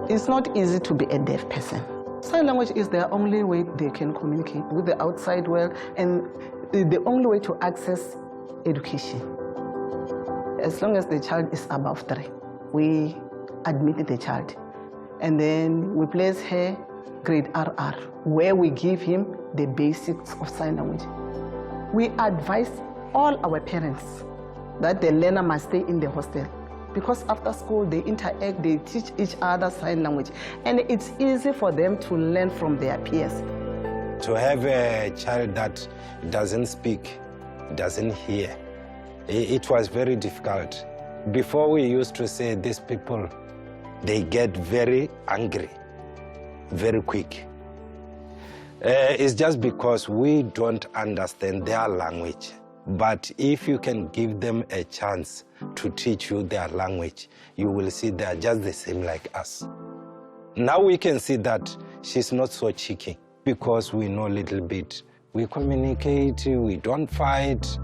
It's not easy to be a deaf person. Sign language is the only way they can communicate with the outside world and the only way to access education. As long as the child is above 3, we admit the child. And then we place her grade RR, where we give him the basics of sign language. We advise all our parents that the learner must stay in the hostel, because after school they interact, they teach each other sign language, and it's easy for them to learn from their peers. To have a child that doesn't speak, doesn't hear, it was very difficult. Before we used to say these people, they get very angry, very quick. It's just because we don't understand their language. But if you can give them a chance to teach you their language, you will see they are just the same like us. Now we can see that she's not so cheeky because we know a little bit. We communicate, we don't fight.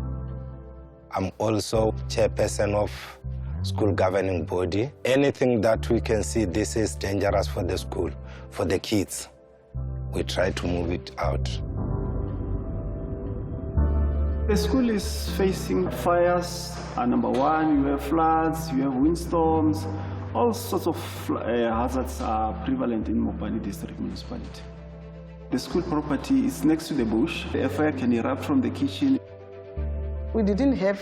I'm also chairperson of school governing body. Anything that we can see this is dangerous for the school, for the kids, we try to move it out. The school is facing fires. Number one, you have floods, you have windstorms. All sorts of hazards are prevalent in Mopani District Municipality. The school property is next to the bush. The fire can erupt from the kitchen. We didn't have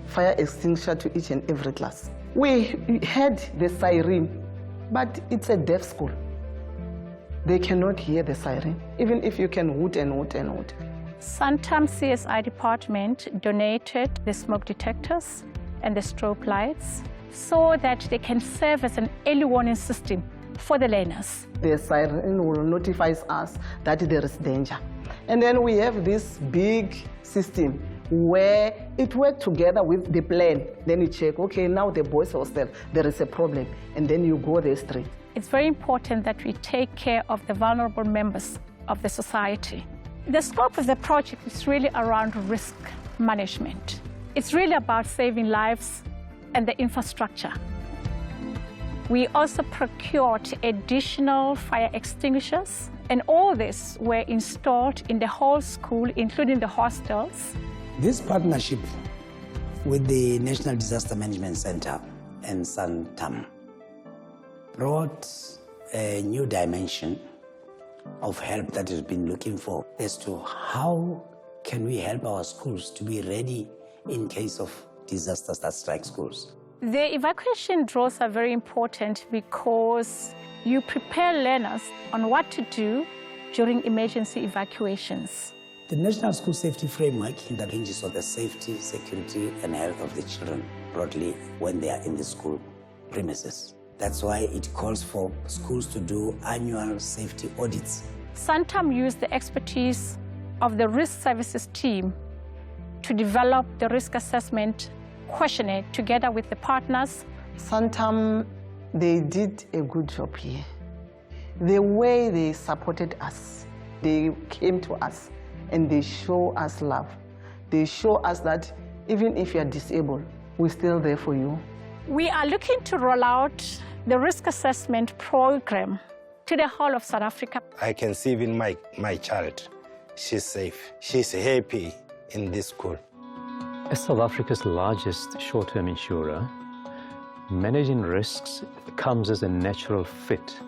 fire extinguisher to each and every class. We had the siren, but it's a deaf school. They cannot hear the siren, even if you can hoot and hoot and hoot. Santam CSI department donated the smoke detectors and the strobe lights so that they can serve as an early warning system for the learners. The siren will notify us that there is danger. And then we have this big system where it works together with the plan. Then you check, okay, now the boys hostel, there is a problem, and then you go there straight. It's very important that we take care of the vulnerable members of the society. The scope of the project is really around risk management. It's really about saving lives and the infrastructure. We also procured additional fire extinguishers, and all this were installed in the whole school, including the hostels. This partnership with the National Disaster Management Center and Santam brought a new dimension of help that has been looking for as to how can we help our schools to be ready in case of disasters that strike schools. The evacuation drills are very important because you prepare learners on what to do during emergency evacuations. The National School Safety Framework that hinges on the safety, security, and health of the children broadly when they are in the school premises. That's why it calls for schools to do annual safety audits. Santam used the expertise of the risk services team to develop the risk assessment questionnaire together with the partners. Santam, they did a good job here. The way they supported us, they came to us and they show us love. They show us that even if you are disabled, we're still there for you. We are looking to roll out the risk assessment program to the whole of South Africa. I can see even my child, she's safe. She's happy in this school. As South Africa's largest short-term insurer, managing risks comes as a natural fit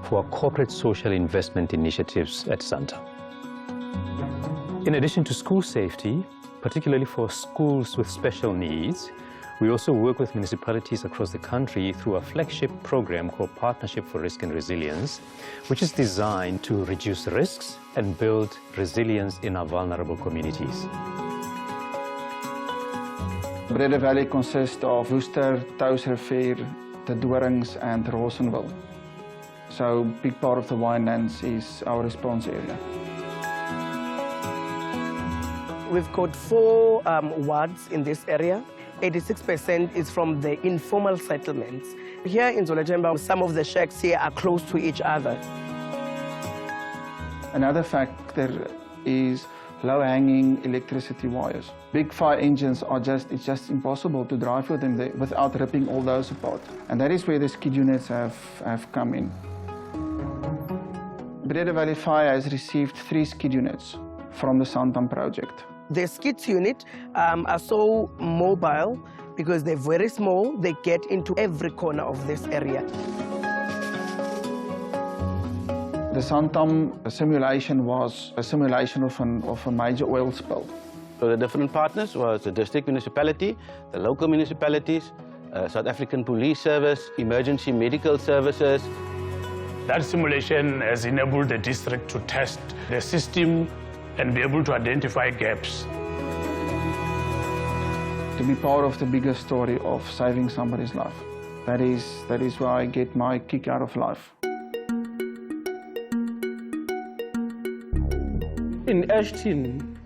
for our corporate social investment initiatives at Santam. In addition to school safety, particularly for schools with special needs, we also work with municipalities across the country through a flagship program called Partnership for Risk and Resilience, which is designed to reduce risks and build resilience in our vulnerable communities. Brede Valley consists of Worcester, Touwsrivier, the Dorings and Rawsonville. So a big part of the winelands is our response area. We've got 4 wards in this area. 86% is from the informal settlements. Here in Zolajemba, some of the shacks here are close to each other. Another factor is low-hanging electricity wires. Big fire engines are it's just impossible to drive with them there without ripping all those apart. And that is where the skid units have come in. Breda Valley Fire has received 3 skid units from the Santam project. The skids unit are so mobile because they're very small. They get into every corner of this area. The Santam simulation was a simulation of a major oil spill. So the different partners was the district municipality, the local municipalities, South African Police Service, emergency medical services. That simulation has enabled the district to test the system and be able to identify gaps. To be part of the bigger story of saving somebody's life. That is where I get my kick out of life. In Ashton,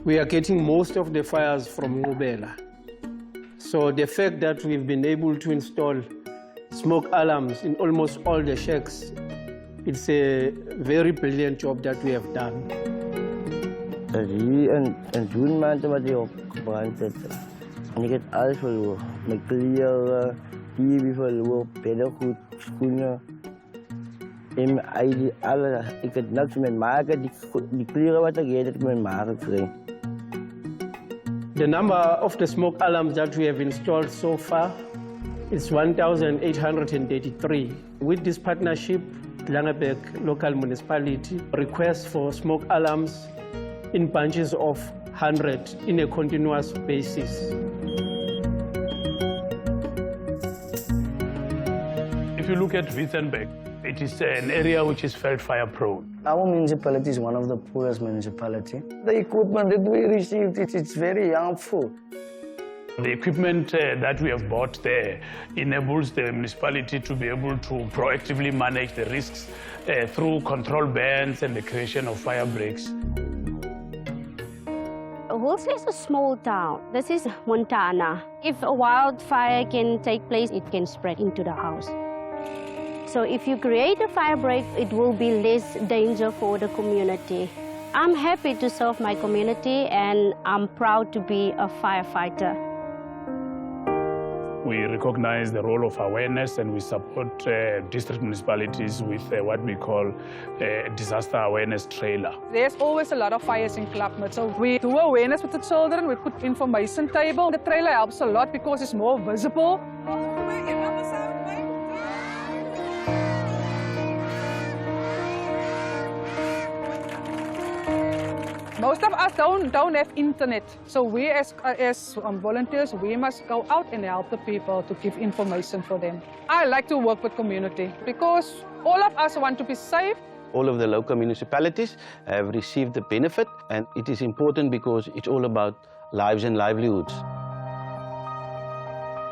we are getting most of the fires from Ngubela. So the fact that we've been able to install smoke alarms in almost all the shacks, it's a very brilliant job that we have done. Hier in June maand wat jy opgebrand het. En ek het alles verloor. My klere, TV verloor, beddengoed, skoene. En my ID, alles. Ek het niks met maak. Die klere wat ek het met maak gekry. The number of the smoke alarms that we have installed so far is 1,833. With this partnership, Langeberg local municipality requests for smoke alarms in bunches of 100 in a continuous basis. If you look at Wittenberg, it is an area which is felt fire prone. Our municipality is one of the poorest municipalities. The equipment that we received, it's very harmful. The equipment that we have bought there enables the municipality to be able to proactively manage the risks through control bands and the creation of fire breaks. Woolsley is a small town. This is Montana. If a wildfire can take place, it can spread into the house. So if you create a fire break, it will be less danger for the community. I'm happy to serve my community and I'm proud to be a firefighter. We recognize the role of awareness and we support district municipalities with what we call a disaster awareness trailer. There's always a lot of fires in Klapmuts, so we do awareness with the children, we put information table. The trailer helps a lot because it's more visible. Most of us don't have internet, so we as volunteers, we must go out and help the people to give information for them. I like to work with community because all of us want to be safe. All of the local municipalities have received the benefit, and it is important because it's all about lives and livelihoods.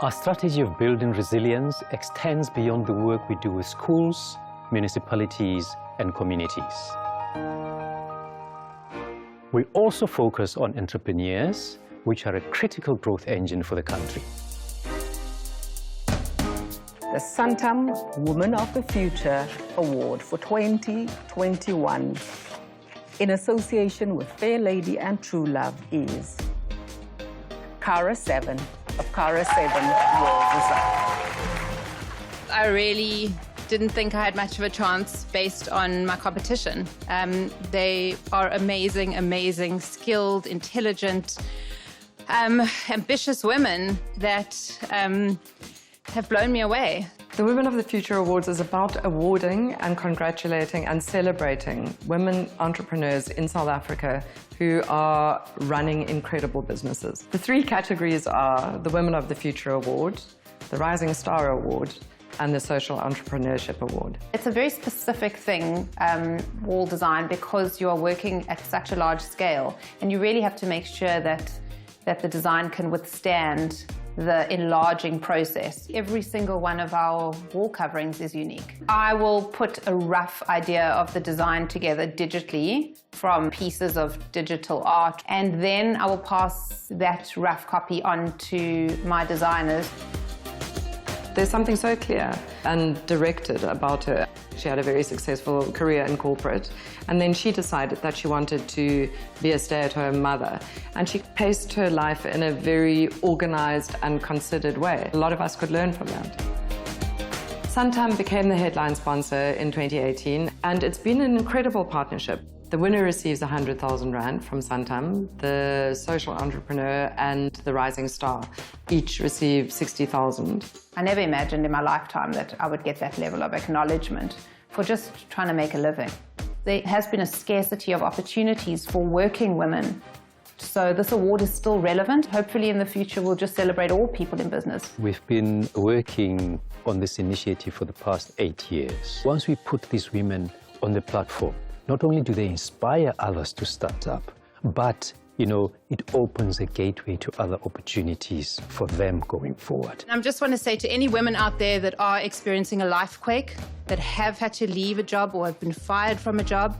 Our strategy of building resilience extends beyond the work we do with schools, municipalities, and communities. We also focus on entrepreneurs, which are a critical growth engine for the country. The Santam Woman of the Future Award for 2021, in association with Fair Lady and True Love, is Kara 7 of Kara 7 World Design. I really didn't think I had much of a chance based on my competition. They are amazing, amazing, skilled, intelligent, ambitious women that have blown me away. The Women of the Future Awards is about awarding and congratulating and celebrating women entrepreneurs in South Africa who are running incredible businesses. The 3 categories are the Women of the Future Award, the Rising Star Award, and the Social Entrepreneurship Award. It's a very specific thing, wall design, because you are working at such a large scale, and you really have to make sure that the design can withstand the enlarging process. Every single one of our wall coverings is unique. I will put a rough idea of the design together digitally from pieces of digital art, and then I will pass that rough copy on to my designers. There's something so clear and directed about her. She had a very successful career in corporate, and then she decided that she wanted to be a stay-at-home mother, and she paced her life in a very organized and considered way. A lot of us could learn from that. Santam became the headline sponsor in 2018, and it's been an incredible partnership. The winner receives 100,000 Rand from Santam, the social entrepreneur and the rising star each receive 60,000. I never imagined in my lifetime that I would get that level of acknowledgement for just trying to make a living. There has been a scarcity of opportunities for working women, so this award is still relevant. Hopefully in the future we'll just celebrate all people in business. We've been working on this initiative for the past 8 years. Once we put these women on the platform, not only do they inspire others to start up, but, you know, it opens a gateway to other opportunities for them going forward. I just want to say to any women out there that are experiencing a life quake, that have had to leave a job or have been fired from a job,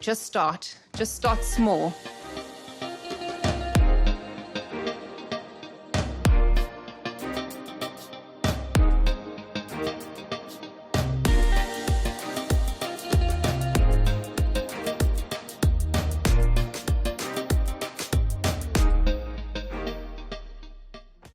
just start small.